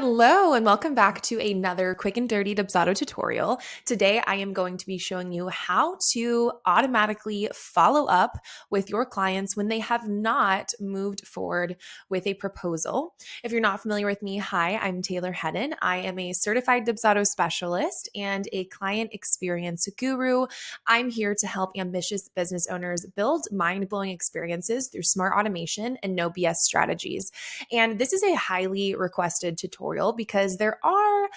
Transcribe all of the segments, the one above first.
Hello and welcome back to another quick and dirty Dubsado tutorial. Today I am going to be showing you how to automatically follow up with your clients when they have not moved forward with a proposal. If you're not familiar with me, hi, I'm Taylor Hedden. I am a certified Dubsado specialist and a client experience guru. I'm here to help ambitious business owners build mind-blowing experiences through smart automation and no BS strategies. And this is a highly requested tutorial because there are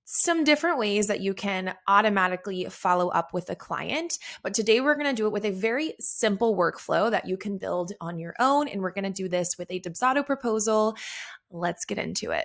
some different ways that you can automatically follow up with a client. But today we're going to do it with a very simple workflow that you can build on your own. And we're going to do this with a Dubsado proposal. Let's get into it.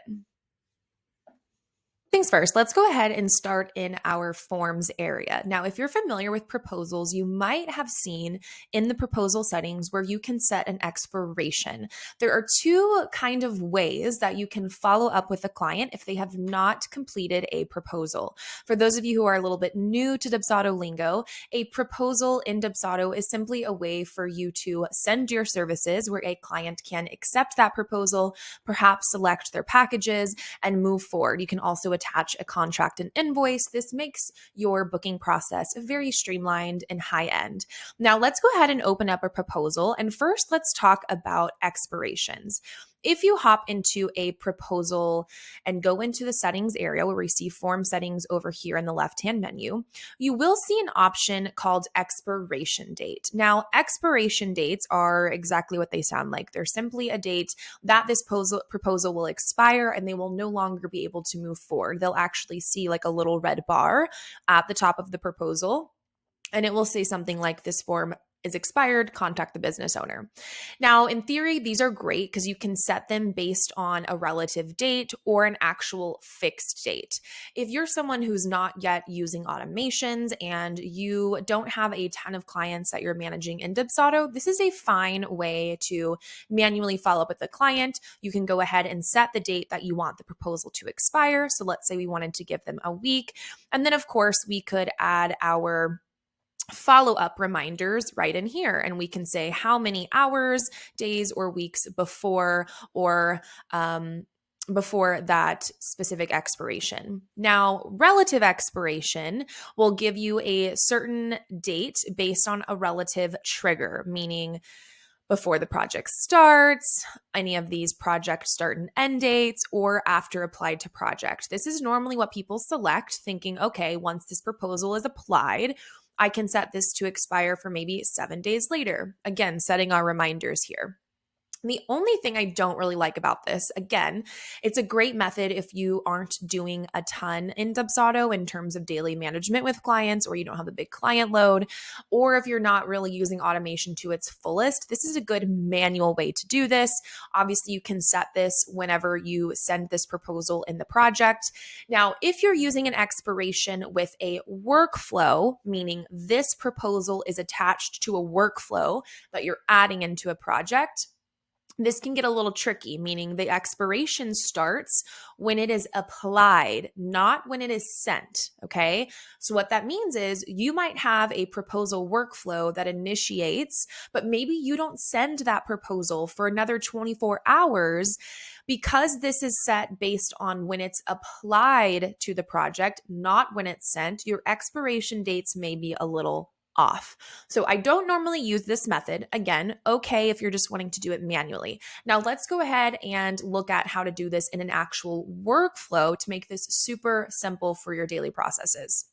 Things first, let's go ahead and start in our forms area. Now, if you're familiar with proposals, you might have seen in the proposal settings where you can set an expiration. There are two kind of ways that you can follow up with a client if they have not completed a proposal. For those of you who are a little bit new to Dubsado lingo, a proposal in Dubsado is simply a way for you to send your services where a client can accept that proposal, perhaps select their packages, and move forward. You can also attach a contract and invoice. This makes your booking process very streamlined and high end. Now let's go ahead and open up a proposal. And first, let's talk about expirations. If you hop into a proposal and go into the settings area where we see form settings over here in the left-hand menu, you will see an option called expiration date. Now, expiration dates are exactly what they sound like. They're simply a date that this proposal will expire and they will no longer be able to move forward. They'll actually see like a little red bar at the top of the proposal, and it will say something like, this form is expired, contact the business owner. Now, in theory, these are great because you can set them based on a relative date or an actual fixed date. If you're someone who's not yet using automations and you don't have a ton of clients that you're managing in Dubsado, this is a fine way to manually follow up with the client. You can go ahead and set the date that you want the proposal to expire. So let's say we wanted to give them a week. And then, of course, we could add our follow-up reminders right in here. And we can say how many hours, days, or weeks before that specific expiration. Now, relative expiration will give you a certain date based on a relative trigger, meaning before the project starts, any of these project start and end dates, or after applied to project. This is normally what people select, thinking, okay, once this proposal is applied, I can set this to expire for maybe 7 days later. Again, setting our reminders here. The only thing I don't really like about this, again, it's a great method if you aren't doing a ton in Dubsado in terms of daily management with clients, or you don't have a big client load, or if you're not really using automation to its fullest. This is a good manual way to do this. Obviously, you can set this whenever you send this proposal in the project. Now, if you're using an expiration with a workflow, meaning this proposal is attached to a workflow that you're adding into a project, this can get a little tricky, meaning the expiration starts when it is applied, not when it is sent, okay? So what that means is you might have a proposal workflow that initiates, but maybe you don't send that proposal for another 24 hours because this is set based on when it's applied to the project, not when it's sent. Your expiration dates may be a little off. So I don't normally use this method. Again, okay if you're just wanting to do it manually. Now let's go ahead and look at how to do this in an actual workflow to make this super simple for your daily processes.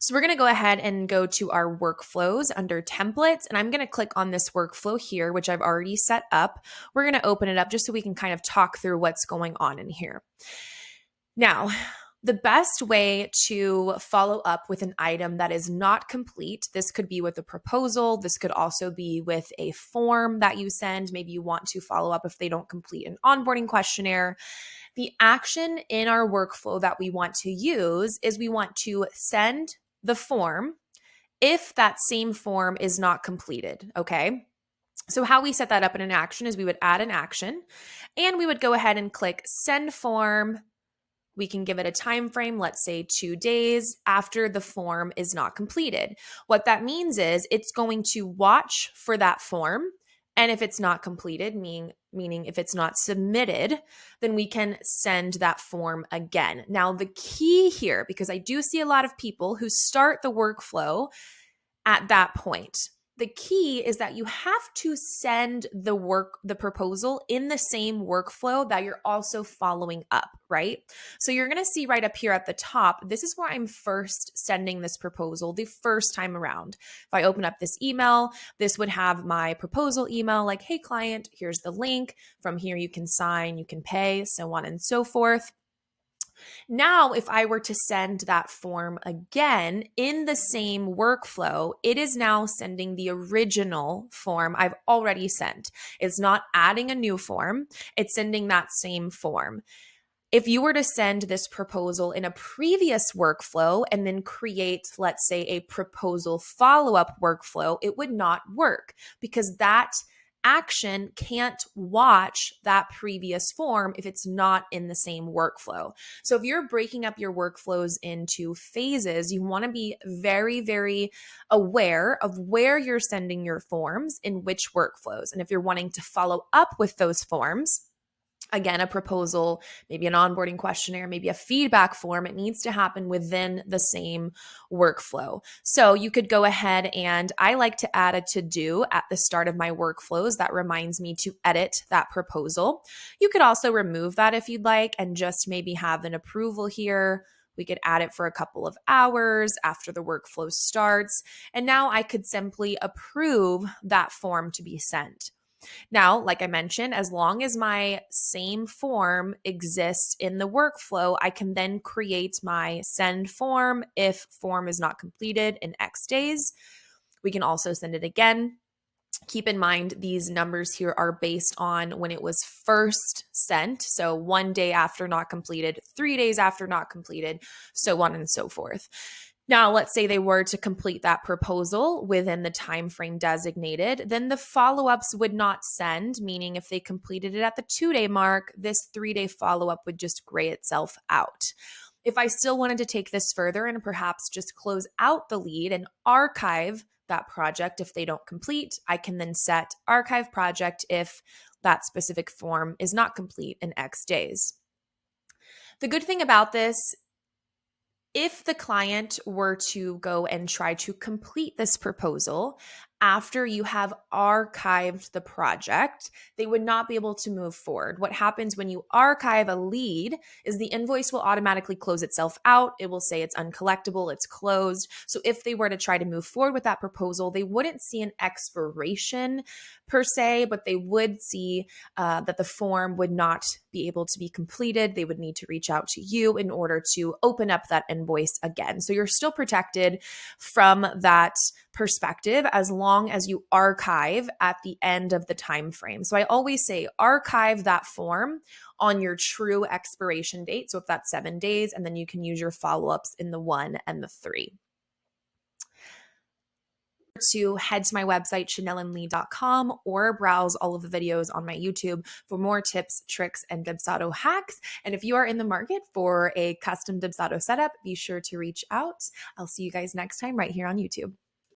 So we're going to go ahead and go to our workflows under templates, and I'm going to click on this workflow here, which I've already set up. We're going to open it up just so we can kind of talk through what's going on in here. Now, the best way to follow up with an item that is not complete, this could be with a proposal, this could also be with a form that you send. Maybe you want to follow up if they don't complete an onboarding questionnaire. The action in our workflow that we want to use is we want to send the form if that same form is not completed, okay? So how we set that up in an action is we would add an action and we would go ahead and click send form. We can give it a time frame, let's say 2 days after the form is not completed. What that means is it's going to watch for that form And if it's not completed, meaning if it's not submitted, then we can send that form again. Now, the key here, because I do see a lot of people who start the workflow at that point. The key is that you have to send the proposal in the same workflow that you're also following up, right? So you're going to see right up here at the top, this is where I'm first sending this proposal the first time around. If I open up this email, this would have my proposal email like, hey, client, here's the link. From here, you can sign, you can pay, so on and so forth. Now, if I were to send that form again in the same workflow, it is now sending the original form I've already sent. It's not adding a new form, it's sending that same form. If you were to send this proposal in a previous workflow and then create, let's say, a proposal follow-up workflow, it would not work because that action can't watch that previous form if it's not in the same workflow. So if you're breaking up your workflows into phases, you want to be very, very aware of where you're sending your forms in which workflows. And if you're wanting to follow up with those forms, again, a proposal, maybe an onboarding questionnaire, maybe a feedback form, it needs to happen within the same workflow. So you could go ahead and I like to add a to-do at the start of my workflows that reminds me to edit that proposal. You could also remove that if you'd like and just maybe have an approval here. We could add it for a couple of hours after the workflow starts. And now I could simply approve that form to be sent. Now, like I mentioned, as long as my same form exists in the workflow, I can then create my send form if form is not completed in X days. We can also send it again. Keep in mind, these numbers here are based on when it was first sent. So 1 day after not completed, 3 days after not completed, so on and so forth. Now, let's say they were to complete that proposal within the time frame designated, then the follow-ups would not send, meaning if they completed it at the 2-day mark, this 3-day follow-up would just gray itself out. If I still wanted to take this further and perhaps just close out the lead and archive that project if they don't complete, I can then set archive project if that specific form is not complete in X days. The good thing about this, if the client were to go and try to complete this proposal after you have archived the project, they would not be able to move forward. What happens when you archive a lead is the invoice will automatically close itself out. It will say it's uncollectible, it's closed. So if they were to try to move forward with that proposal, they wouldn't see an expiration per se, but they would see that the form would not be able to be completed. They would need to reach out to you in order to open up that invoice again. So you're still protected from that perspective as long as you archive at the end of the time frame. So I always say archive that form on your true expiration date. So if that's 7 days, and then you can use your follow-ups in the 1 and the 3. To head to my website, chanellandlee.com, or browse all of the videos on my YouTube for more tips, tricks, and Dubsado hacks. And if you are in the market for a custom Dubsado setup, be sure to reach out. I'll see you guys next time right here on YouTube.